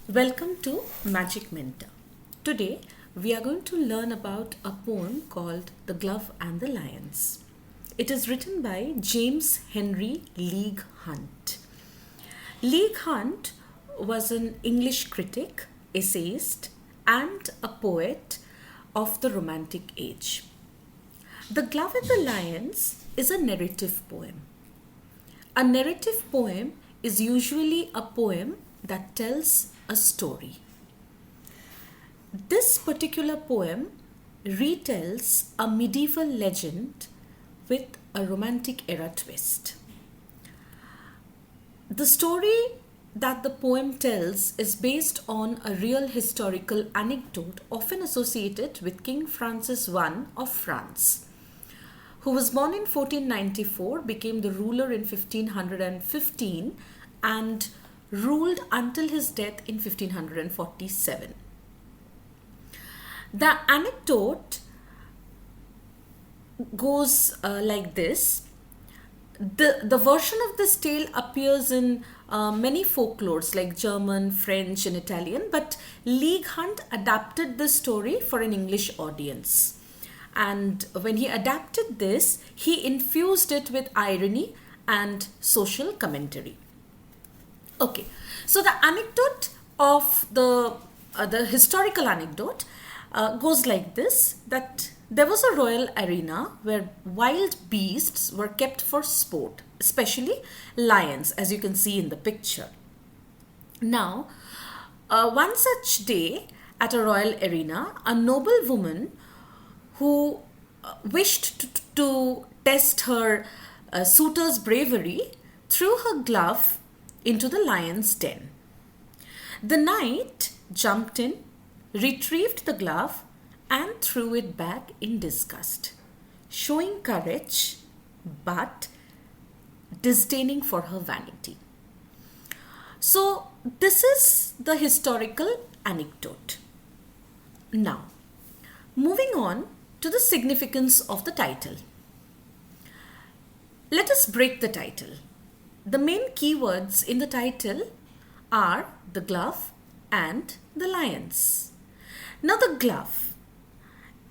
Welcome to Magic Mentor. Today we are going to learn about a poem called The Glove and the Lions. It is written by James Henry Leigh Hunt. Leigh Hunt was an English critic, essayist, and a poet of the Romantic Age. The Glove and the Lions is a narrative poem. A narrative poem is usually a poem that tells a story. This particular poem retells a medieval legend with a romantic era twist. The story that the poem tells is based on a real historical anecdote often associated with King Francis I of France, who was born in 1494, became the ruler in 1515, and ruled until his death in 1547. The anecdote goes like this. The version of this tale appears in many folklores like German, French, and Italian, but Leigh Hunt adapted this story for an English audience. And when he adapted this, he infused it with irony and social commentary. Okay, so the anecdote of the historical anecdote goes like this: that there was a royal arena where wild beasts were kept for sport, especially lions, as you can see in the picture. Now, one such day at a royal arena, a noble woman who wished to test her suitor's bravery threw her glove into the lion's den. The knight jumped in, retrieved the glove, and threw it back in disgust, showing courage but disdaining for her vanity. So, this is the historical anecdote. Now, moving on to the significance of the title. Let us break the title. The main keywords in the title are the glove and the lions. Now, the glove.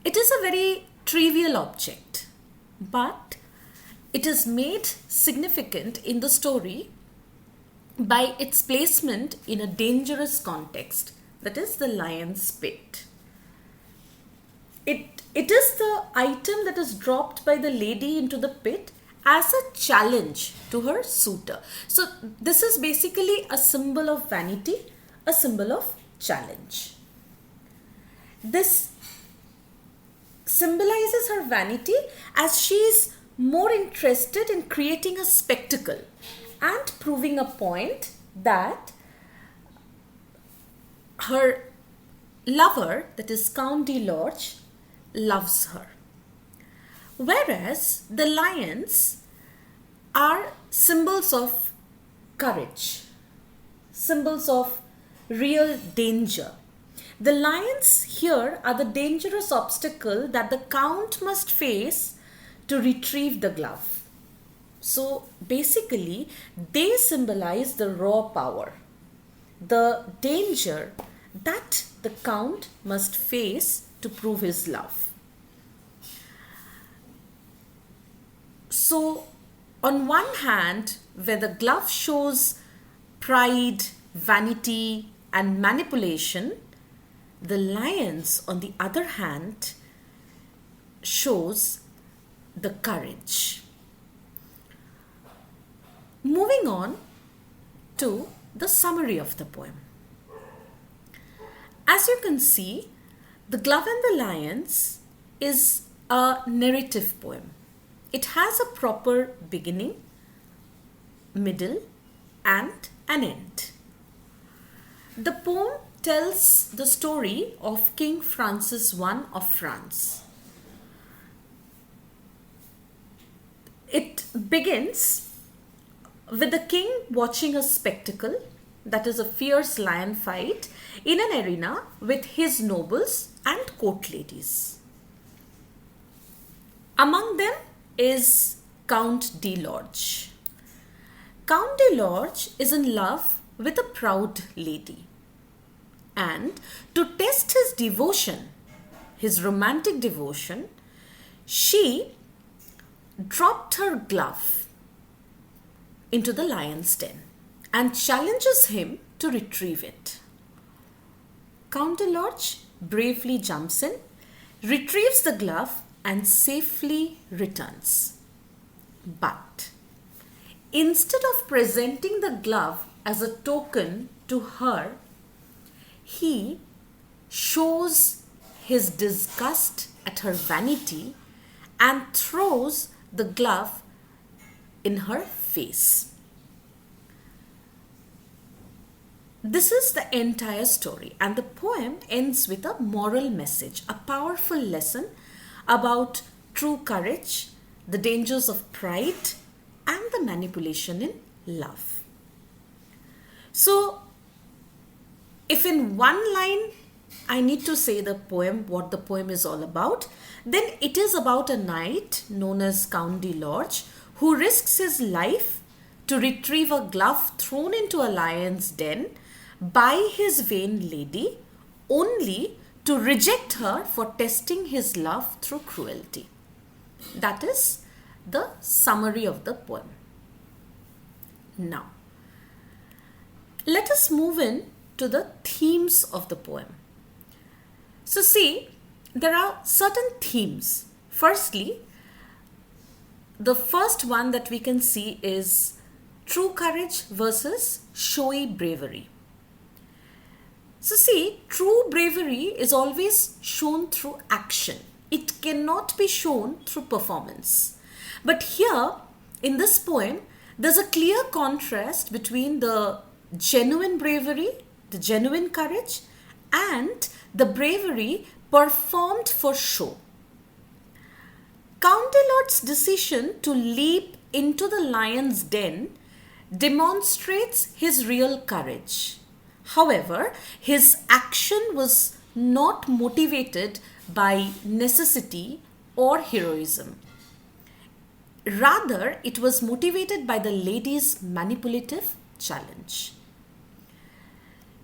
It is a very trivial object, but it is made significant in the story by its placement in a dangerous context, that is, the lion's pit. It is the item that is dropped by the lady into the pit as a challenge to her suitor. So this is basically a symbol of vanity, a symbol of challenge. This symbolizes her vanity as she is more interested in creating a spectacle and proving a point that her lover, that is Count de Lorge, loves her. Whereas the lions are symbols of courage, symbols of real danger. The lions here are the dangerous obstacle that the count must face to retrieve the glove. So basically, they symbolize the raw power, the danger that the count must face to prove his love. So, on one hand, where the glove shows pride, vanity, and manipulation, the lions, on the other hand, shows the courage. Moving on to the summary of the poem. As you can see, The Glove and the Lions is a narrative poem. It has a proper beginning, middle, and an end. The poem tells the story of King Francis I of France. It begins with the king watching a spectacle, that is a fierce lion fight, in an arena with his nobles and court ladies. Among them is Count de Lorge. Count de Lorge is in love with a proud lady. And to test his devotion, his romantic devotion, she dropped her glove into the lion's den and challenges him to retrieve it. Count de Lorge bravely jumps in, retrieves the glove, and safely returns. But instead of presenting the glove as a token to her, he shows his disgust at her vanity and throws the glove in her face. This is the entire story, and the poem ends with a moral message, a powerful lesson about true courage, the dangers of pride, and the manipulation in love. So, if in one line I need to say the poem, what the poem is all about, then it is about a knight known as Count de Lorge who risks his life to retrieve a glove thrown into a lion's den by his vain lady, only to reject her for testing his love through cruelty. That is the summary of the poem. Now, let us move in to the themes of the poem. So see, there are certain themes. Firstly, the first one that we can see is true courage versus showy bravery. So see, true bravery is always shown through action. It cannot be shown through performance. But here, in this poem, there's a clear contrast between the genuine bravery, the genuine courage, and the bravery performed for show. Count de Lorge's decision to leap into the lion's den demonstrates his real courage. However, his action was not motivated by necessity or heroism. Rather, it was motivated by the lady's manipulative challenge.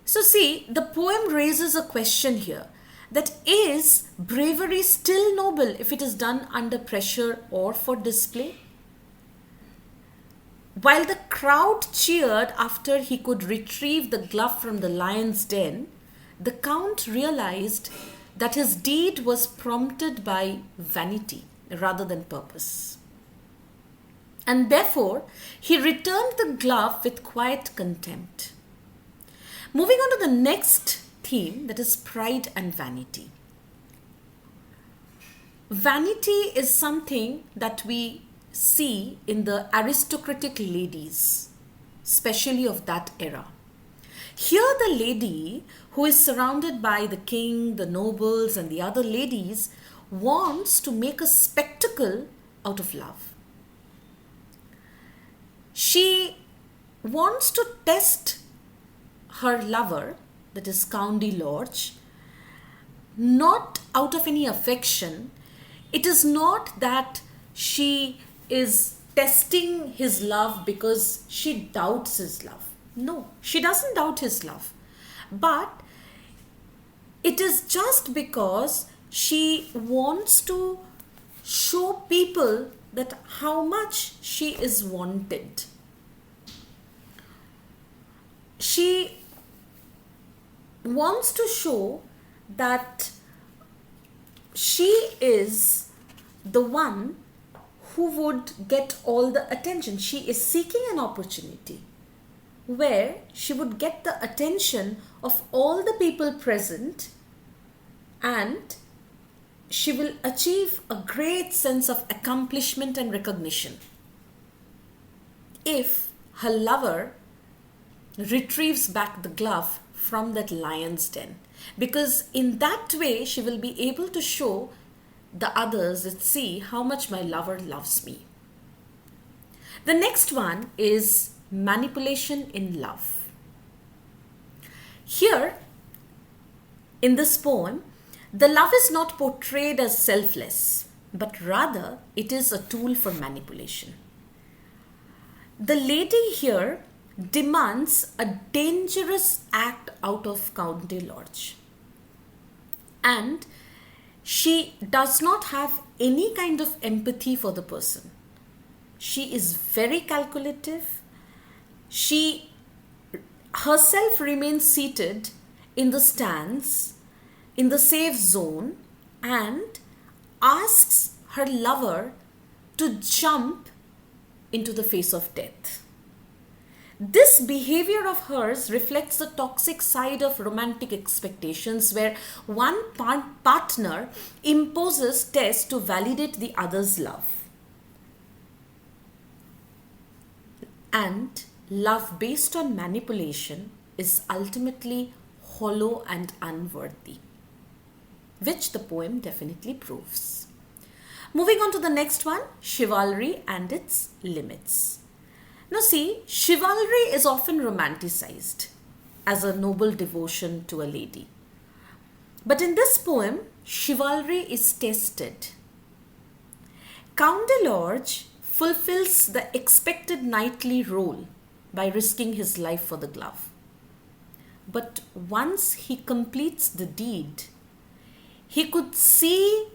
So see, the poem raises a question here, that is bravery still noble if it is done under pressure or for display? While the crowd cheered after he could retrieve the glove from the lion's den, the Count realized that his deed was prompted by vanity rather than purpose. And therefore, he returned the glove with quiet contempt. Moving on to the next theme, that is pride and vanity. Vanity is something that we see in the aristocratic ladies, especially of that era. Here the lady, who is surrounded by the king, the nobles, and the other ladies, wants to make a spectacle out of love. She wants to test her lover, that is Count de Lorge, not out of any affection. It is not that she is testing his love because she doubts his love. No, she doesn't doubt his love. But it is just because she wants to show people that how much she is wanted. She wants to show that she is the one who would get all the attention. She is seeking an opportunity where she would get the attention of all the people present, and she will achieve a great sense of accomplishment and recognition if her lover retrieves back the glove from that lion's den, because in that way she will be able to show the others that see how much my lover loves me. The next one is manipulation in love. Here in this poem, the love is not portrayed as selfless, but rather it is a tool for manipulation. The lady here demands a dangerous act out of Count de Lorge. And she does not have any kind of empathy for the person. She is very calculative. She herself remains seated in the stands, in the safe zone, and asks her lover to jump into the face of death. This behavior of hers reflects the toxic side of romantic expectations, where one partner imposes tests to validate the other's love. And love based on manipulation is ultimately hollow and unworthy, which the poem definitely proves. Moving on to the next one, chivalry and its limits. Now see, chivalry is often romanticized as a noble devotion to a lady. But in this poem, chivalry is tested. Count de Lorge fulfills the expected knightly role by risking his life for the glove. But once he completes the deed, he could see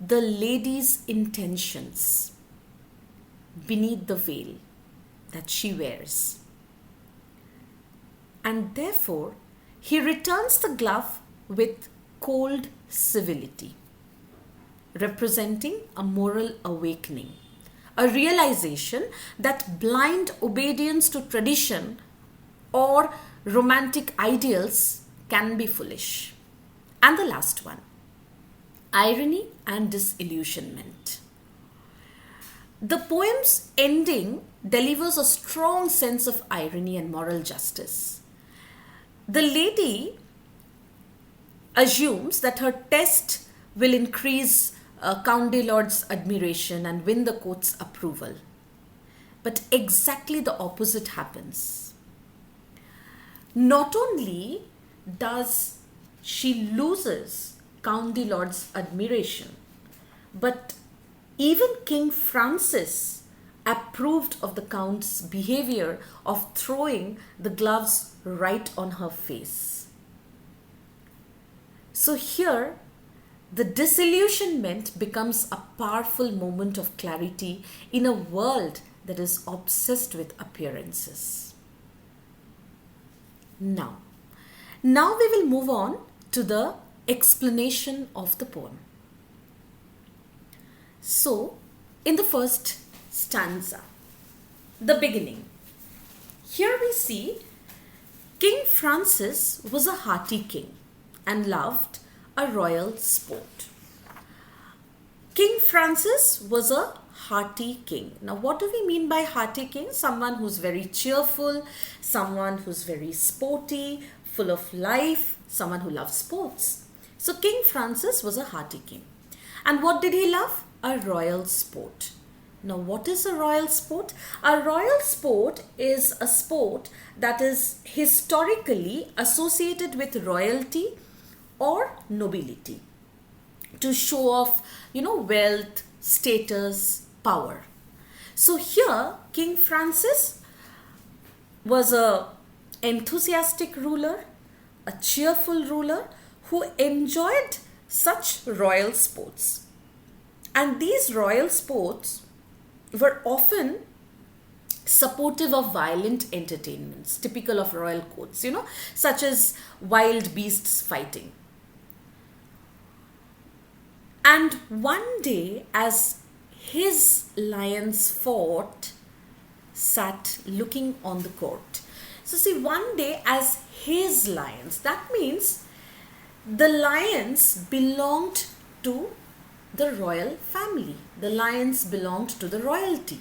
the lady's intentions beneath the veil that she wears. And therefore, he returns the glove with cold civility, representing a moral awakening, a realization that blind obedience to tradition or romantic ideals can be foolish. And the last one, irony and disillusionment. The poem's ending delivers a strong sense of irony and moral justice. The lady assumes that her test will increase Count de Lorge's admiration and win the court's approval. But exactly the opposite happens. Not only does she loses Count de Lorge's admiration, but even King Francis approved of the Count's behavior of throwing the gloves right on her face. So here, the disillusionment becomes a powerful moment of clarity in a world that is obsessed with appearances. Now we will move on to the explanation of the poem. So, in the first stanza, the beginning, here we see King Francis was a hearty king and loved a royal sport. King Francis was a hearty king. Now, what do we mean by hearty king? Someone who's very cheerful, someone who's very sporty, full of life, someone who loves sports. So, King Francis was a hearty king. And what did he love? A royal sport. Now, what is a royal sport? A royal sport is a sport that is historically associated with royalty or nobility to show off, wealth, status, power. So here, King Francis was a enthusiastic ruler, a cheerful ruler who enjoyed such royal sports. And these royal sports were often supportive of violent entertainments, typical of royal courts, such as wild beasts fighting. And one day, as his lions fought, sat looking on the court. So see, one day as his lions, that means the lions belonged to the royal family. The lions belonged to the royalty.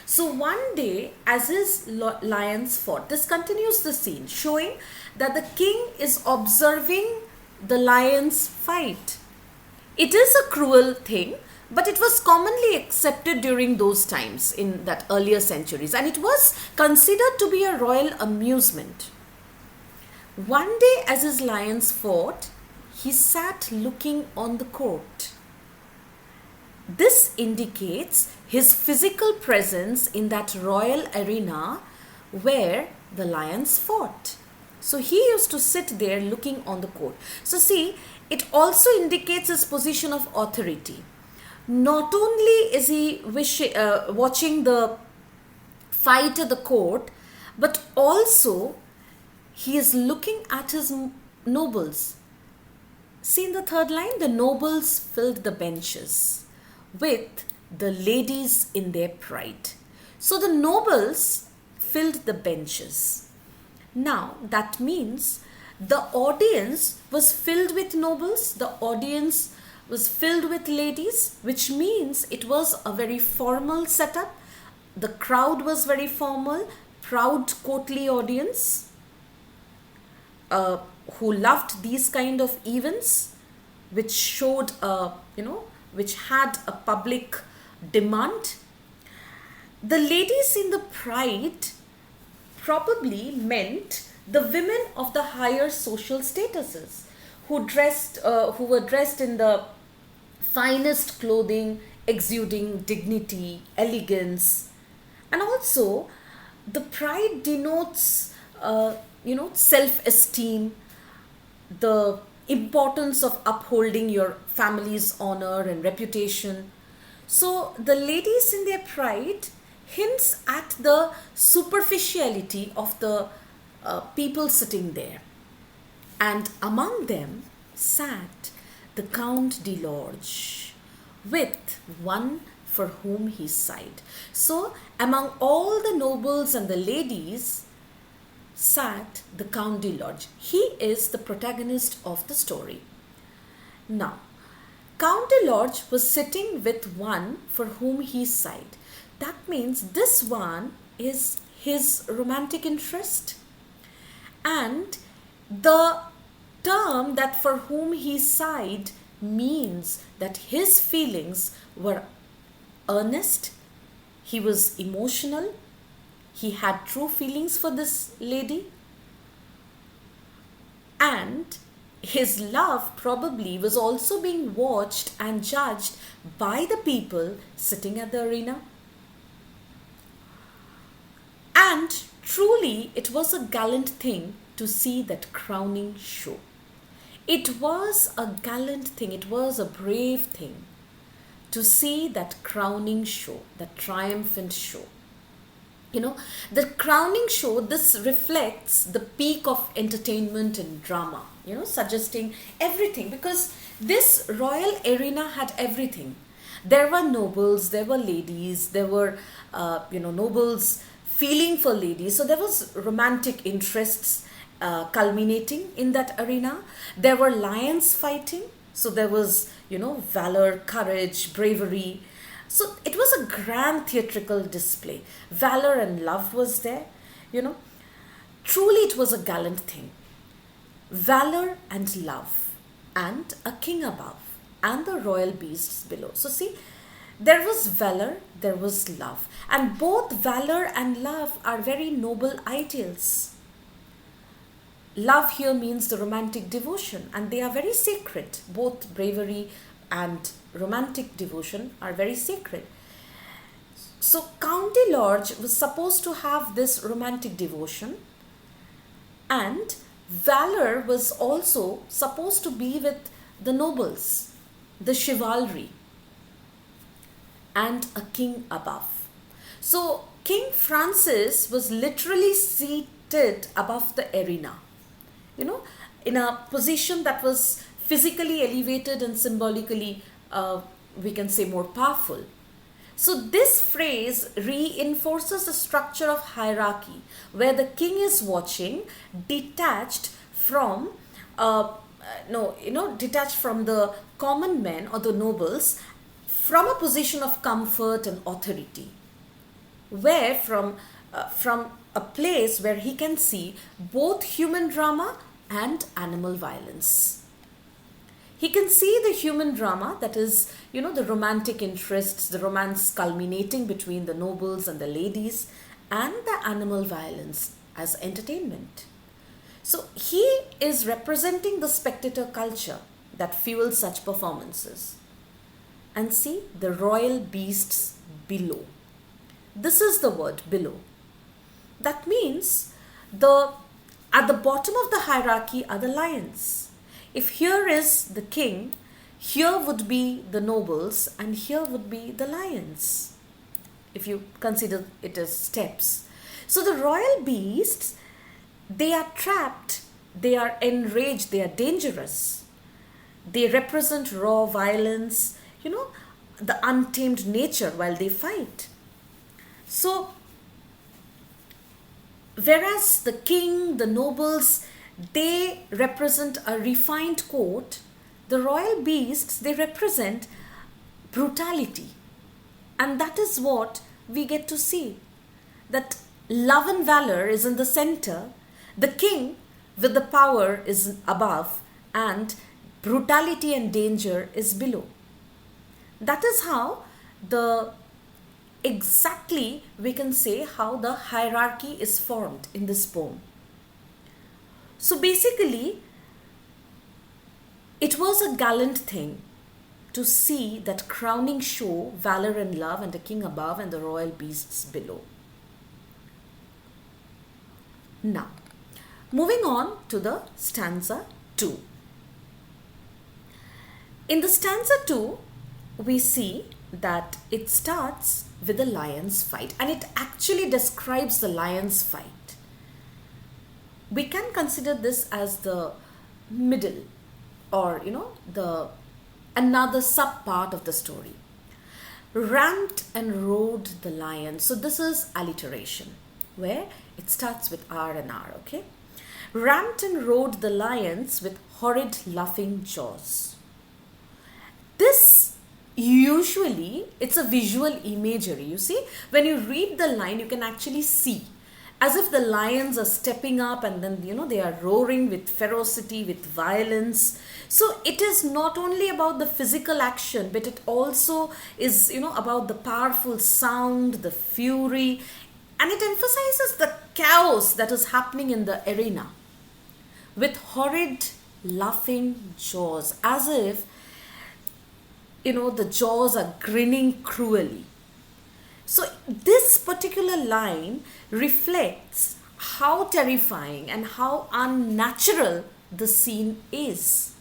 So one day as his lions fought, this continues the scene, showing that the king is observing the lions fight. It is a cruel thing, but it was commonly accepted during those times in that earlier centuries, and it was considered to be a royal amusement. One day as his lions fought, he sat looking on the court. This indicates his physical presence in that royal arena where the lions fought. So he used to sit there looking on the court. So see, it also indicates his position of authority. Not only is he watching the fight at the court, but also he is looking at his nobles. See in the third line, the nobles filled the benches with the ladies in their pride. So the nobles filled the benches. Now that means the audience was filled with nobles, the audience was filled with ladies, which means it was a very formal setup. The crowd was very formal, proud courtly audience who loved these kind of events, which showed which had a public demand. The ladies in the pride probably meant the women of the higher social statuses who were dressed in the finest clothing, exuding dignity, elegance. And also the pride denotes self-esteem, the importance of upholding your family's honor and reputation. So the ladies in their pride hints at the superficiality of the people sitting there. And among them sat the Count de Lorge with one for whom he sighed. So among all the nobles and the ladies sat the Count de Lorge. He is the protagonist of the story. Now, Count de Lorge was sitting with one for whom he sighed. That means this one is his romantic interest. And the term that for whom he sighed means that his feelings were earnest, he was emotional, he had true feelings for this lady, and his love probably was also being watched and judged by the people sitting at the arena. And truly, it was a gallant thing to see that crowning show. It was a gallant thing, it was a brave thing to see that crowning show, that triumphant show. The crowning show, this reflects the peak of entertainment and drama, suggesting everything, because this royal arena had everything. There were nobles, there were ladies, there were, nobles feeling for ladies. So there was romantic interests culminating in that arena. There were lions fighting. So there was, valor, courage, bravery. So it was a grand theatrical display. Valor and love was there, Truly it was a gallant thing. Valor and love, and a king above, and the royal beasts below. So see, there was valor, there was love. And both valor and love are very noble ideals. Love here means the romantic devotion, and they are very sacred. Both bravery and romantic devotion are very sacred. So Count de Lorge was supposed to have this romantic devotion, and valor was also supposed to be with the nobles, the chivalry, and a king above. So King Francis was literally seated above the arena, in a position that was physically elevated and symbolically, we can say, more powerful. So this phrase reinforces the structure of hierarchy, where the king is watching, detached from, detached from the common men or the nobles, from a position of comfort and authority, where from a place where he can see both human drama and animal violence. He can see the human drama, that is, the romantic interests, the romance culminating between the nobles and the ladies, and the animal violence as entertainment. So he is representing the spectator culture that fuels such performances. And see, the royal beasts below. This is the word, below. That means the at the bottom of the hierarchy are the lions. If here is the king, here would be the nobles, and here would be the lions, if you consider it as steps. So the royal beasts, they are trapped, they are enraged, they are dangerous. They represent raw violence, the untamed nature while they fight. So, whereas the king, the nobles, they represent a refined court, the royal beasts, they represent brutality. And that is what we get to see. That love and valor is in the center, the king with the power is above, and brutality and danger is below. That is how exactly we can say how the hierarchy is formed in this poem. So basically, it was a gallant thing to see that crowning show, valor and love, and the king above and the royal beasts below. Now, moving on to the stanza 2. In the stanza 2, we see that it starts with the lion's fight, and it actually describes the lion's fight. We can consider this as the middle, or the another sub part of the story. Ramped and rode the lion. So this is alliteration, where it starts with R and R, okay? Ramped and rode the lions with horrid laughing jaws. This usually, it's a visual imagery. You see, when you read the line, you can actually see as if the lions are stepping up, and then they are roaring with ferocity, with violence. So it is not only about the physical action, but it also is about the powerful sound, the fury, and it emphasizes the chaos that is happening in the arena with horrid laughing jaws, as if the jaws are grinning cruelly. So this particular line reflects how terrifying and how unnatural the scene is.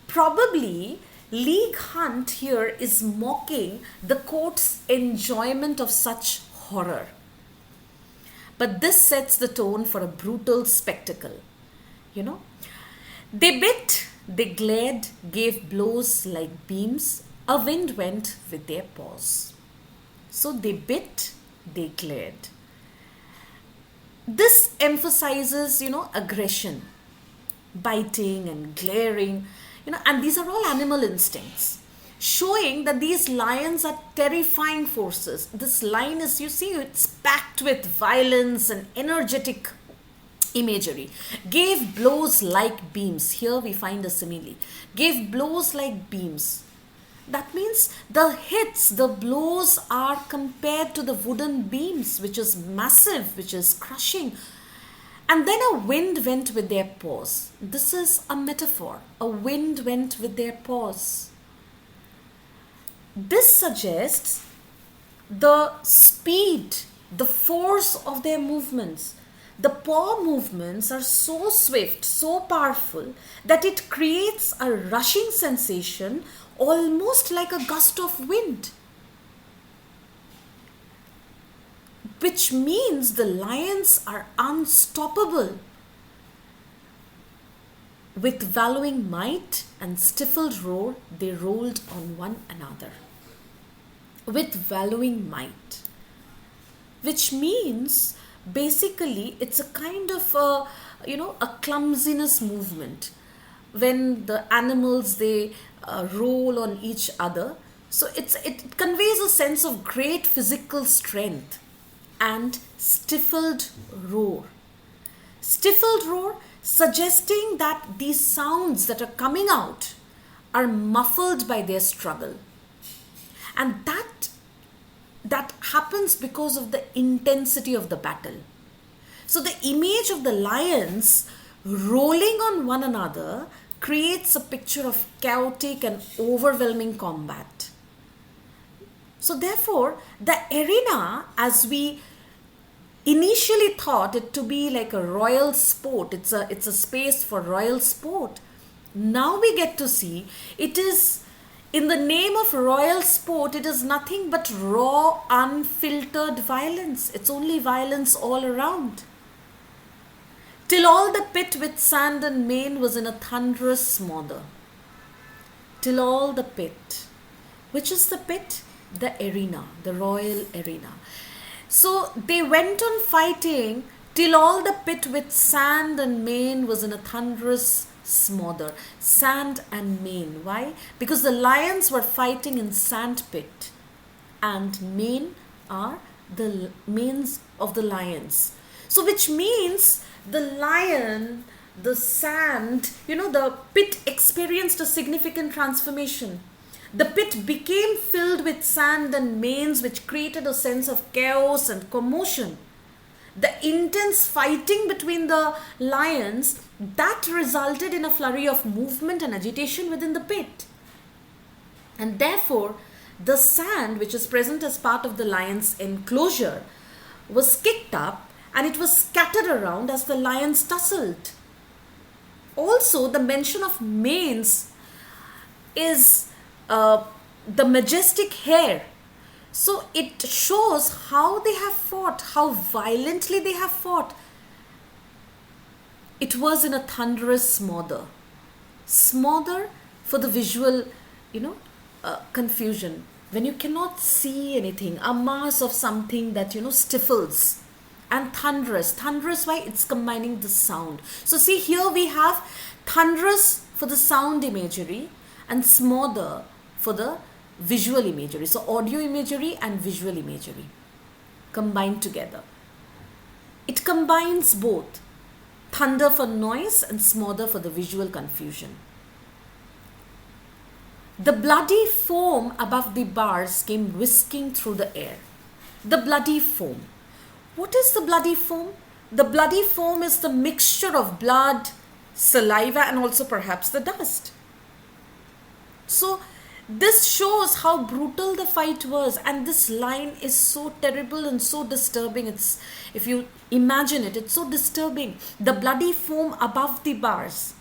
Probably Leigh Hunt here is mocking the court's enjoyment of such horror. But this sets the tone for a brutal spectacle. They bit, they glared, gave blows like beams. A wind went with their paws. So they bit, they glared. This emphasizes, aggression, biting and glaring, and these are all animal instincts, showing that these lions are terrifying forces. This line is, it's packed with violence and energetic imagery. Gave blows like beams. Here we find a simile. Gave blows like beams. That means the hits, the blows are compared to the wooden beams, which is massive, which is crushing. And then a wind went with their paws. This is a metaphor. A wind went with their paws. This suggests the speed, the force of their movements. The paw movements are so swift, so powerful, that it creates a rushing sensation, almost like a gust of wind. Which means the lions are unstoppable. With bellowing might and stifled roar, they rolled on one another. With bellowing might. Which means basically it's a kind of a clumsiness movement. When the animals, they roll on each other. So it conveys a sense of great physical strength. And stifled roar. Stifled roar suggesting that these sounds that are coming out are muffled by their struggle. And that happens because of the intensity of the battle. So the image of the lions rolling on one another creates a picture of chaotic and overwhelming combat. So therefore, the arena, as we initially thought it to be like a royal sport, it's a space for royal sport. Now we get to see it is, in the name of royal sport, it is nothing but raw, unfiltered violence. It's only violence all around. Till all the pit with sand and main was in a thunderous smother. Till all the pit. Which is the pit? The arena, the royal arena. So they went on fighting till all the pit with sand and main was in a thunderous smother. Sand and main. Why? Because the lions were fighting in sand pit, and main are the manes of the lions. So which means the lion, the sand, the pit experienced a significant transformation. The pit became filled with sand and manes, which created a sense of chaos and commotion. The intense fighting between the lions, that resulted in a flurry of movement and agitation within the pit. And therefore, the sand, which is present as part of the lion's enclosure, was kicked up and it was scattered around as the lions tussled. Also, the mention of manes is the majestic hair. So it shows how they have fought, how violently they have fought. It was in a thunderous smother. Smother for the visual, confusion. When you cannot see anything, a mass of something that, stifles. And thunderous. Thunderous, why? It's combining the sound. So see, here we have thunderous for the sound imagery and smother for the visual imagery. So audio imagery and visual imagery combined together. It combines both thunder for noise and smother for the visual confusion. The bloody foam above the bars came whisking through the air. The bloody foam. What is the bloody foam? The bloody foam is the mixture of blood, saliva, and also perhaps the dust. So this shows how brutal the fight was, and this line is so terrible and so disturbing. It's, if you imagine it, it's so disturbing. The bloody foam above the bars.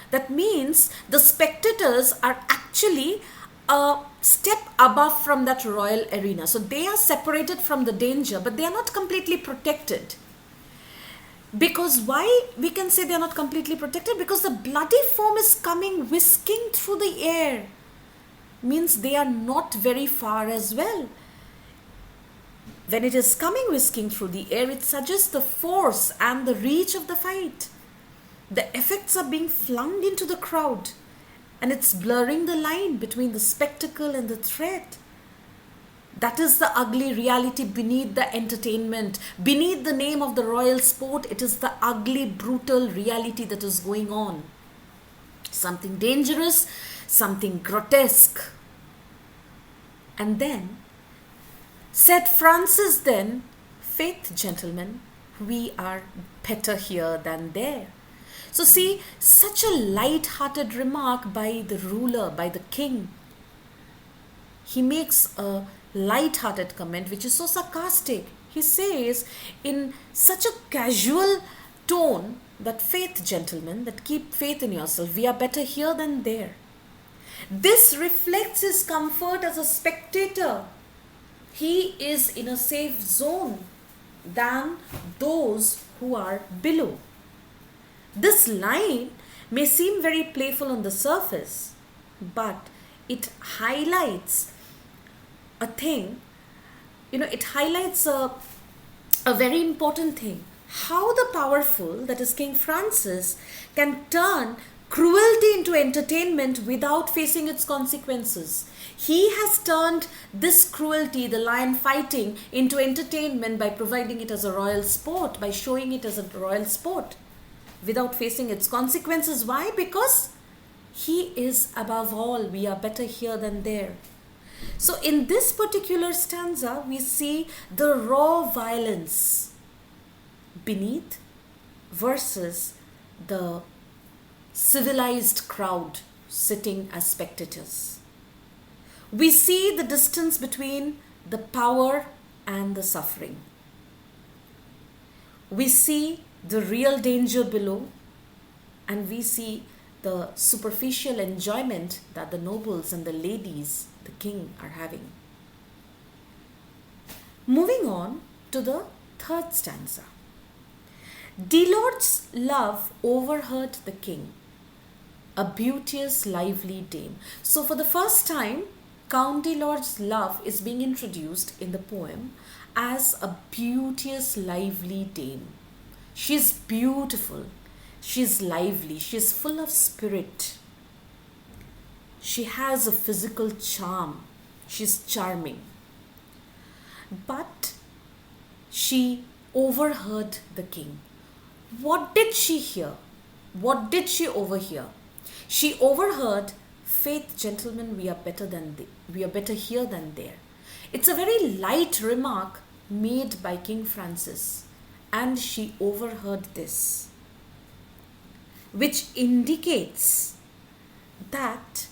That means the spectators are actually a step above from that royal arena. So they are separated from the danger, but they are not completely protected. Because why we can say they are not completely protected? Because the bloody foam is coming whisking through the air. Means they are not very far as well. When it is coming whisking through the air, it suggests the force and the reach of the fight. The effects are being flung into the crowd, and it's blurring the line between the spectacle and the threat. That is the ugly reality beneath the entertainment. Beneath the name of the royal sport, it is the ugly, brutal reality that is going on. Something dangerous, something grotesque. And then, said Francis then, faith, gentlemen, we are better here than there. So see, such a light-hearted remark by the ruler, by the king. He makes a light-hearted comment which is so sarcastic. He says in such a casual tone that faith, gentlemen, that keep faith in yourself, we are better here than there. This reflects his comfort as a spectator. He is in a safe zone than those who are below. This line may seem very playful on the surface, but it highlights a thing, it highlights a very important thing. How the powerful, that is King Francis, can turn cruelty into entertainment without facing its consequences. He has turned this cruelty, the lion fighting, into entertainment by providing it as a royal sport, by showing it as a royal sport without facing its consequences. Why? Because he is above all. We are better here than there. So in this particular stanza, we see the raw violence beneath versus the civilized crowd sitting as spectators. We see the distance between the power and the suffering. We see the real danger below, and we see the superficial enjoyment that the nobles and the ladies, the king, are having. Moving on to the third stanza. Delord's love overheard the king, a beauteous, lively dame. So, for the first time, Count Delord's love is being introduced in the poem as a beauteous, lively dame. She's beautiful, she's lively, she's full of spirit. She has a physical charm, she's charming. But she overheard the king. What did she hear? What did she overhear? She overheard, "Faith, gentlemen, we are better here than there." It's a very light remark made by King Francis, and she overheard this, which indicates that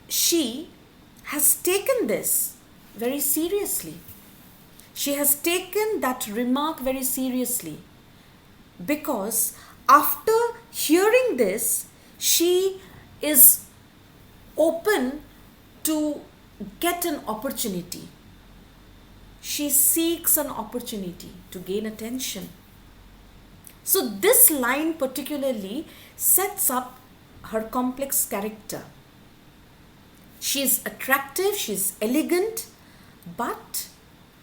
she has taken this very seriously. She has taken that remark very seriously, because after hearing this, she is open to get an opportunity. She seeks an opportunity to gain attention. So this line particularly sets up her complex character. She is attractive, she is elegant, but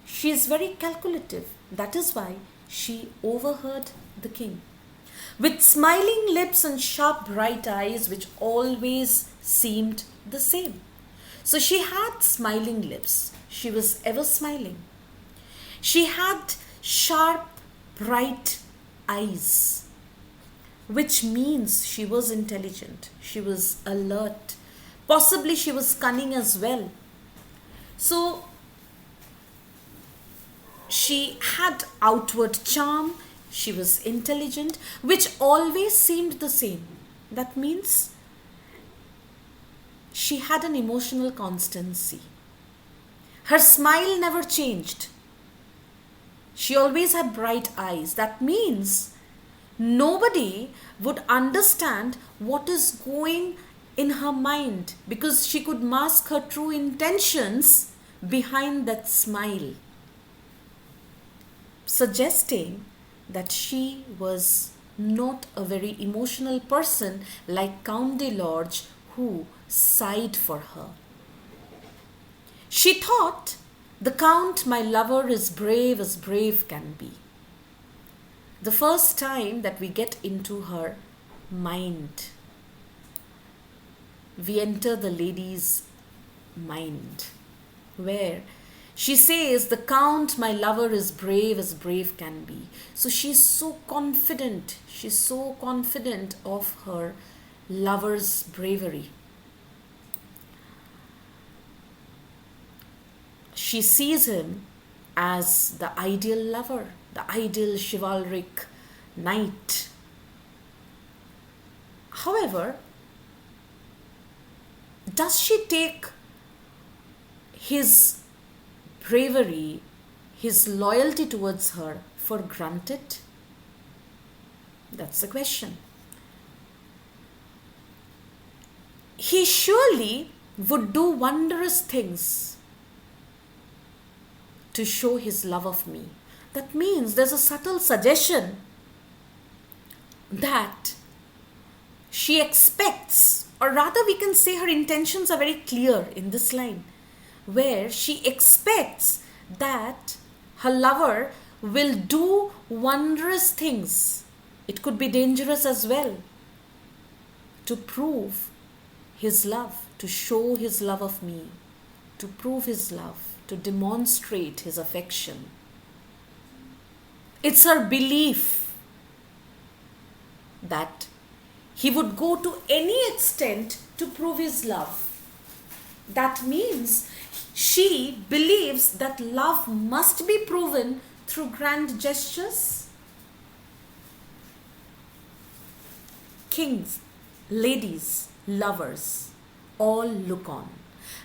she is very calculative. That is why she overheard the king. With smiling lips and sharp bright eyes, which always seemed the same. So she had smiling lips. She was ever smiling. She had sharp, bright eyes, which means she was intelligent. She was alert. Possibly she was cunning as well. So she had outward charm, she was intelligent, which always seemed the same. That means she had an emotional constancy. Her smile never changed. She always had bright eyes. That means nobody would understand what is going in her mind, because she could mask her true intentions behind that smile, suggesting that she was not a very emotional person like Count de Lorge, who sighed for her. She thought, "The Count, my lover, is brave as brave can be." The first time that we get into her mind, we enter the lady's mind, where she says, "The Count, my lover, is brave as brave can be." So she's so confident. She's so confident of her lover's bravery. She sees him as the ideal lover, the ideal chivalric knight. However, does she take his bravery, his loyalty towards her for granted? That's the question. He surely would do wondrous things to show his love of me. That means there's a subtle suggestion that she expects, or rather we can say her intentions are very clear in this line, where she expects that her lover will do wondrous things. It could be dangerous as well, to prove his love, to show his love of me, to prove his love, to demonstrate his affection. It's her belief that he would go to any extent to prove his love. That means she believes that love must be proven through grand gestures. Kings, ladies, lovers, all look on.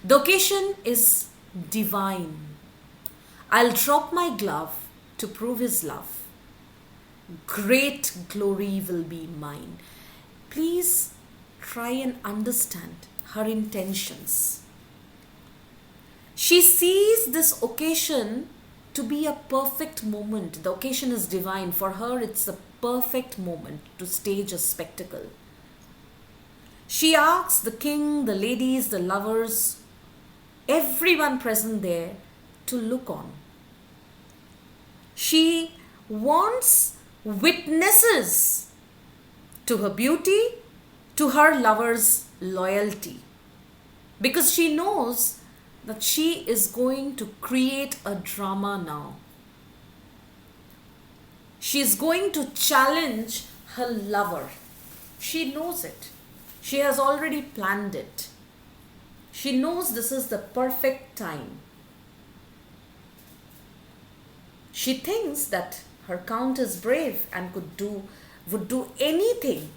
The occasion is divine. I'll drop my glove to prove his love. Great glory will be mine. Please try and understand her intentions. She sees this occasion to be a perfect moment. The occasion is divine. For her, it's a perfect moment to stage a spectacle. She asks the king, the ladies, the lovers, everyone present there to look on. She wants witnesses to her beauty, to her lover's loyalty, because she knows that she is going to create a drama now. She is going to challenge her lover. She knows it. She has already planned it. She knows this is the perfect time. She thinks that her count is brave and would do anything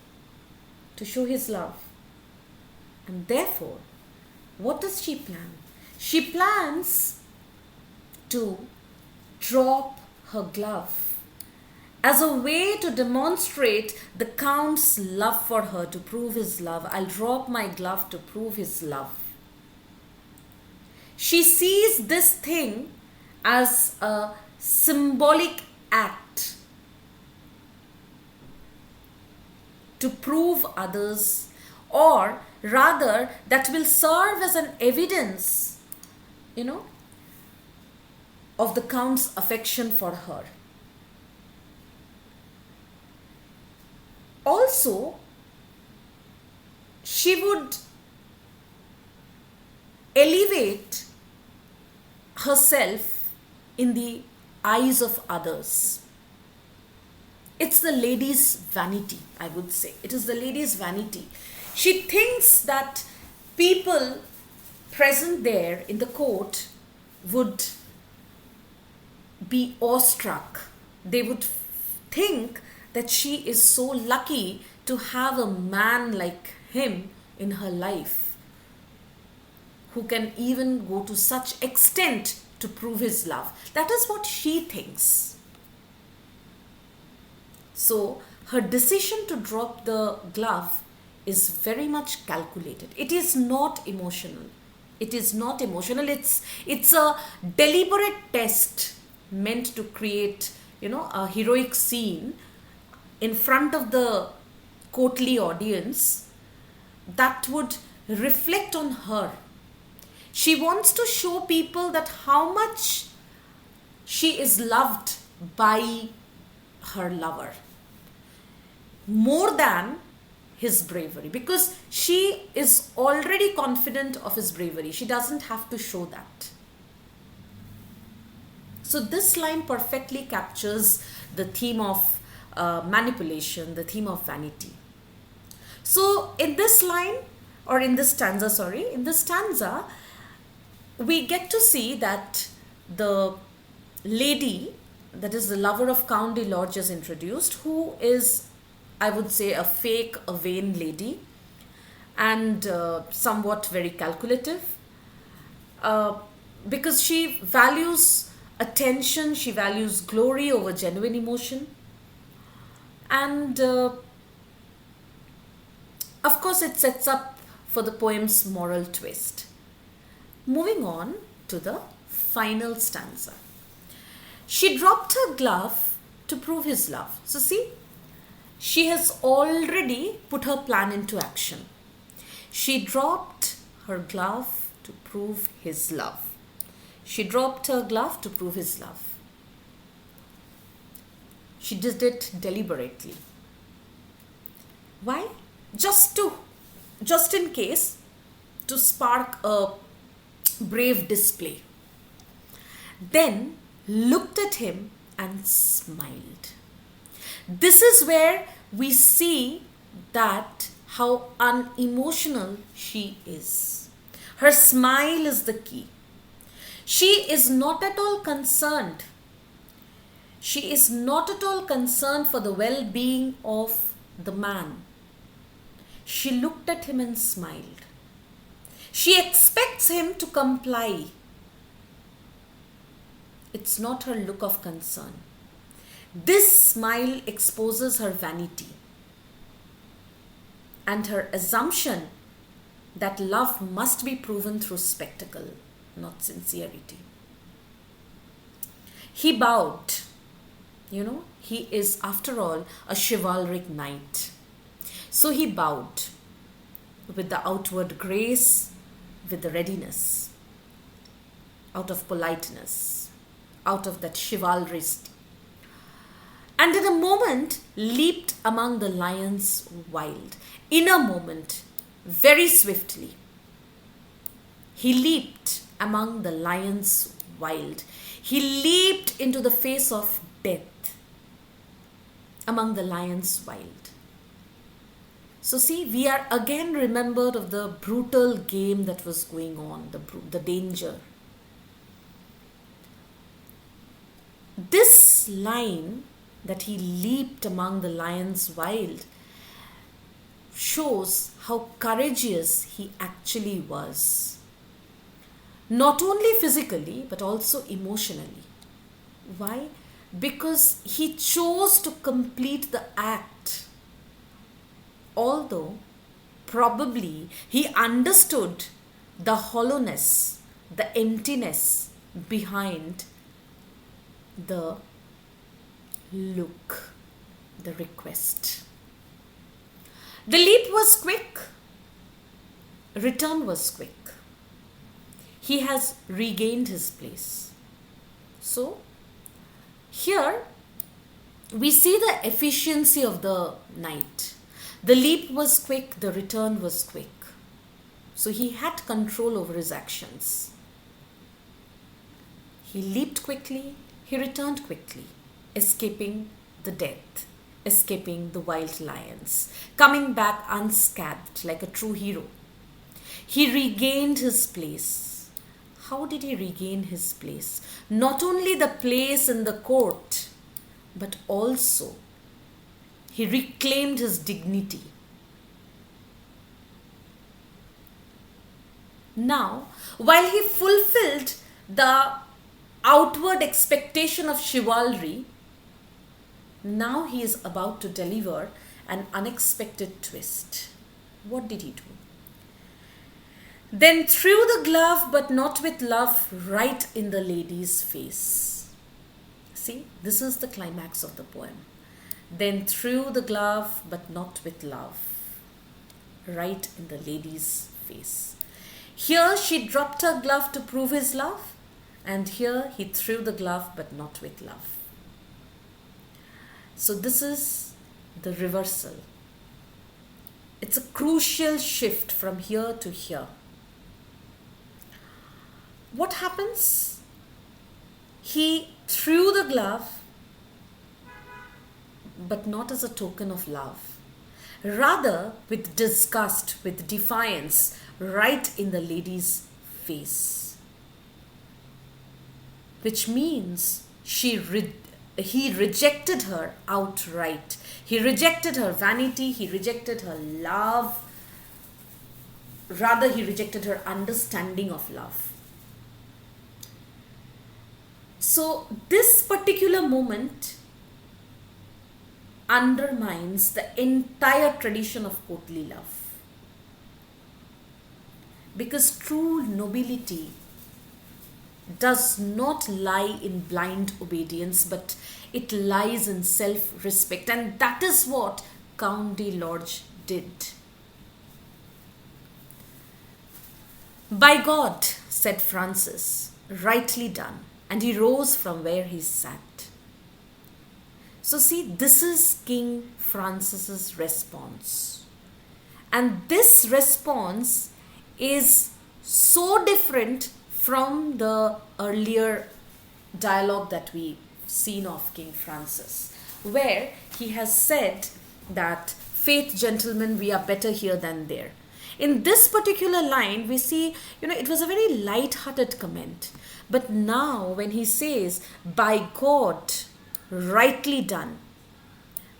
to show his love. And therefore, what does she plan? She plans to drop her glove as a way to demonstrate the count's love for her, to prove his love. I'll drop my glove to prove his love. She sees this thing as a symbolic act to prove others, or rather that will serve as an evidence, of the count's affection for her. Also, she would elevate herself in the eyes of others. It's the lady's vanity, I would say. It is the lady's vanity. She thinks that people present there in the court would be awestruck. They would think that she is so lucky to have a man like him in her life, who can even go to such extent to prove his love. That is what she thinks. So her decision to drop the glove is very much calculated. It is not emotional. It is not emotional. It's a deliberate test meant to create, a heroic scene in front of the courtly audience that would reflect on her. She wants to show people that how much she is loved by her lover, more than his bravery, because she is already confident of his bravery. She doesn't have to show that. So this line perfectly captures the theme of manipulation, the theme of vanity. So in this stanza, we get to see that the lady, that is the lover of Count de Lorge, is introduced, who is, I would say, a vain lady, and somewhat very calculative, because she values attention, she values glory over genuine emotion. And of course, it sets up for the poem's moral twist. Moving on to the final stanza. She dropped her glove to prove his love. So see, she has already put her plan into action. She dropped her glove to prove his love. She dropped her glove to prove his love. She did it deliberately. Why? Just in case, to spark a brave display. Then looked at him and smiled. This is where we see that how unemotional she is. Her smile is the key. She is not at all concerned. She is not at all concerned for the well-being of the man. She looked at him and smiled. She expects him to comply. It's not her look of concern. This smile exposes her vanity and her assumption that love must be proven through spectacle, not sincerity. He bowed. He is, after all, a chivalric knight. So he bowed with the outward grace, with the readiness, out of politeness, out of that chivalry, and in a moment leaped among the lions wild. In a moment, very swiftly, he leaped among the lions wild. He leaped into the face of death among the lions wild. So see, we are again remembered of the brutal game that was going on, the danger. This line that he leaped among the lions wild shows how courageous he actually was. Not only physically, but also emotionally. Why? Because he chose to complete the act. Although probably he understood the hollowness, the emptiness behind the look, the request. The leap was quick. Return was quick. He has regained his place. So, here we see the efficiency of the knight. The leap was quick, the return was quick. So he had control over his actions. He leaped quickly, he returned quickly, escaping the death, escaping the wild lions, coming back unscathed like a true hero. He regained his place. How did he regain his place? Not only the place in the court, but also he reclaimed his dignity. Now, while he fulfilled the outward expectation of chivalry, now he is about to deliver an unexpected twist. What did he do? Then threw the glove, but not with love, right in the lady's face. See, this is the climax of the poem. Then threw the glove, but not with love, right in the lady's face. Here she dropped her glove to prove his love, and here he threw the glove, but not with love. So this is the reversal. It's a crucial shift from here to here. What happens? He threw the glove, but not as a token of love. Rather, with disgust, with defiance, right in the lady's face. Which means he rejected her outright. He rejected her vanity, he rejected her love. Rather, he rejected her understanding of love. So, this particular moment undermines the entire tradition of courtly love. Because true nobility does not lie in blind obedience, but it lies in self-respect. And that is what Count de Lorge did. "By God," said Francis, "rightly done." And he rose from where he sat. So see, this is King Francis's response. And this response is so different from the earlier dialogue that we've seen of King Francis, where he has said that, "Faith, gentlemen, we are better here than there." In this particular line, we see, it was a very light-hearted comment. But now when he says, "By God, rightly done,"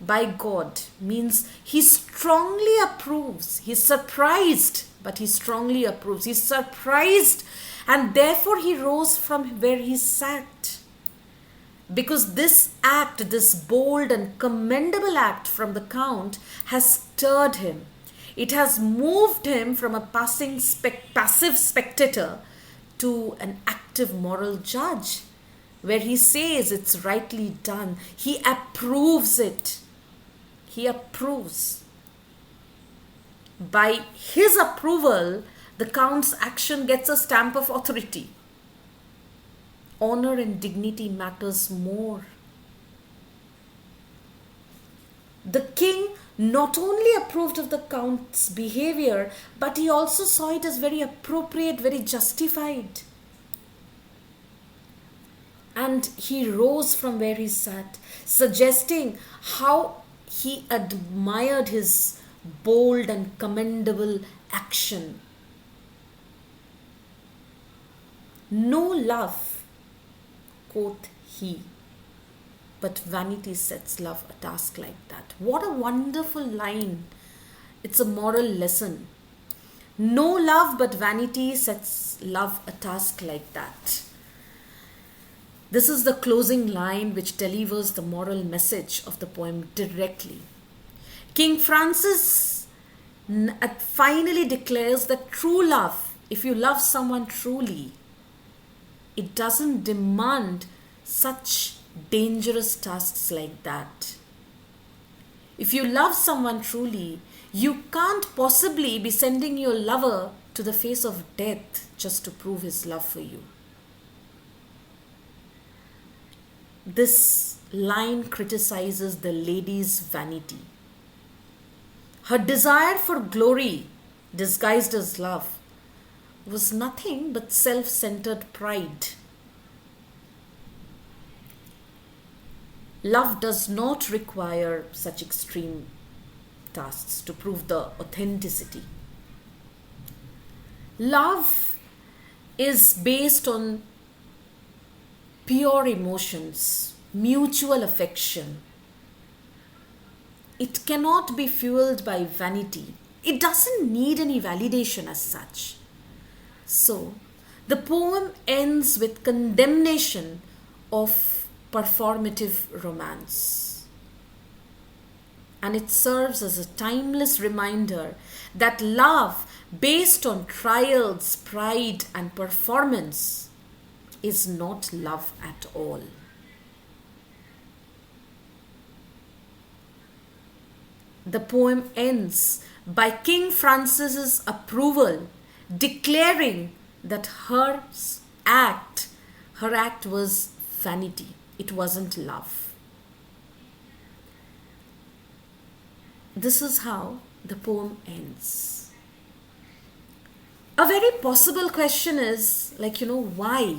by God means he strongly approves. He's surprised, but he strongly approves. He's surprised, and therefore he rose from where he sat. because this act, this bold and commendable act from the Count, has stirred him. It has moved him from a passive spectator to an active moral judge, where he says it's rightly done. He approves it. He approves. By his approval, the Count's action gets a stamp of authority. Honor and dignity matters more. The king not only approved of the Count's behavior, but he also saw it as very appropriate, very justified. And he rose from where he sat, suggesting how he admired his bold and commendable action. No love, quoth he, but vanity sets love a task like that. What a wonderful line. It's a moral lesson. No love, but vanity sets love a task like that. This is the closing line which delivers the moral message of the poem directly. King Francis finally declares that true love, if you love someone truly, it doesn't demand such dangerous tasks like that. If you love someone truly, you can't possibly be sending your lover to the face of death just to prove his love for you. This line criticizes the lady's vanity. Her desire for glory, disguised as love, was nothing but self-centered pride. Love does not require such extreme tasks to prove the authenticity. Love is based on pure emotions, mutual affection. It cannot be fueled by vanity. It doesn't need any validation as such. So, the poem ends with condemnation of performative romance. And it serves as a timeless reminder that love based on trials, pride, and performance is not love at all. The poem ends by King Francis's approval, declaring that her act was vanity. It wasn't love. This is how the poem ends. A very possible question is, why?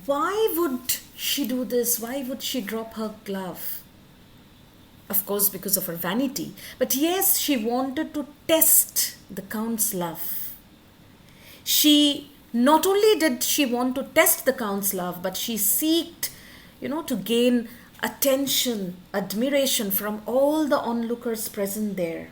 Why would she do this? Why would she drop her glove? Of course, because of her vanity. But yes, she wanted to test the Count's love. She not only did she want to test the Count's love, but she sought, to gain attention, admiration from all the onlookers present there.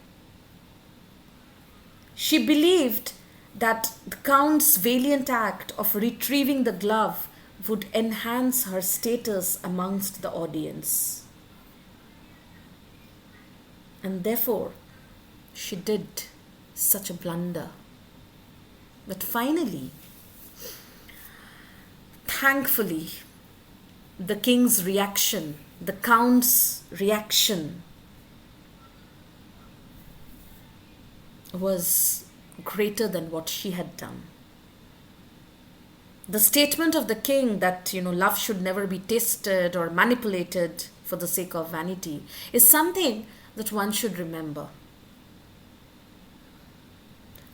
She believed that the Count's valiant act of retrieving the glove would enhance her status amongst the audience. And therefore, she did such a blunder. But finally, thankfully, the king's reaction, the Count's reaction, was greater than what she had done. The statement of the king that, love should never be tasted or manipulated for the sake of vanity is something that one should remember.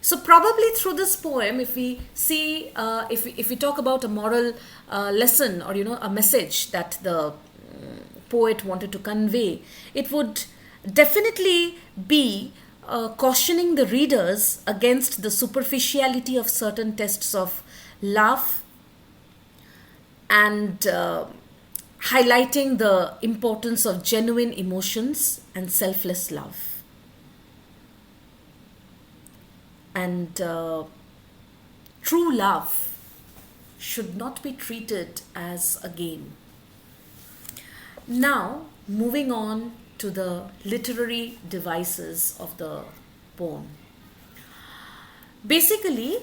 So probably through this poem, if we see, if we talk about a moral lesson or, a message that the poet wanted to convey, it would definitely be cautioning the readers against the superficiality of certain tests of love and highlighting the importance of genuine emotions and selfless love. And true love should not be treated as a game. Now, moving on to the literary devices of the poem. Basically,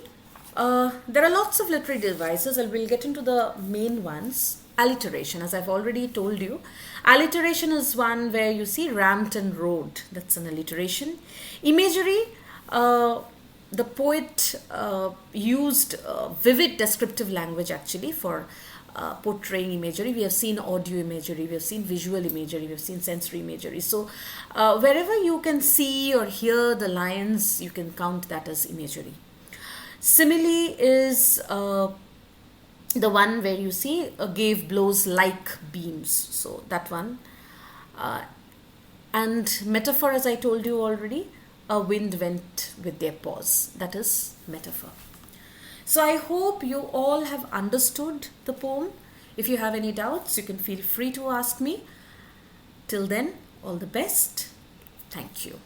there are lots of literary devices, and we'll get into the main ones. Alliteration, as I've already told you. Alliteration is one where you see ramped and road. That's an alliteration. Imagery, the poet used vivid descriptive language actually for portraying imagery. We have seen audio imagery, we have seen visual imagery, we have seen sensory imagery. So, wherever you can see or hear the lines, you can count that as imagery. Simile is the one where you see gave blows like beams. So, that one. Uh, and metaphor, as I told you already, a wind went with their paws. That is metaphor. So I hope you all have understood the poem. If you have any doubts, you can feel free to ask me. Till then, all the best. Thank you.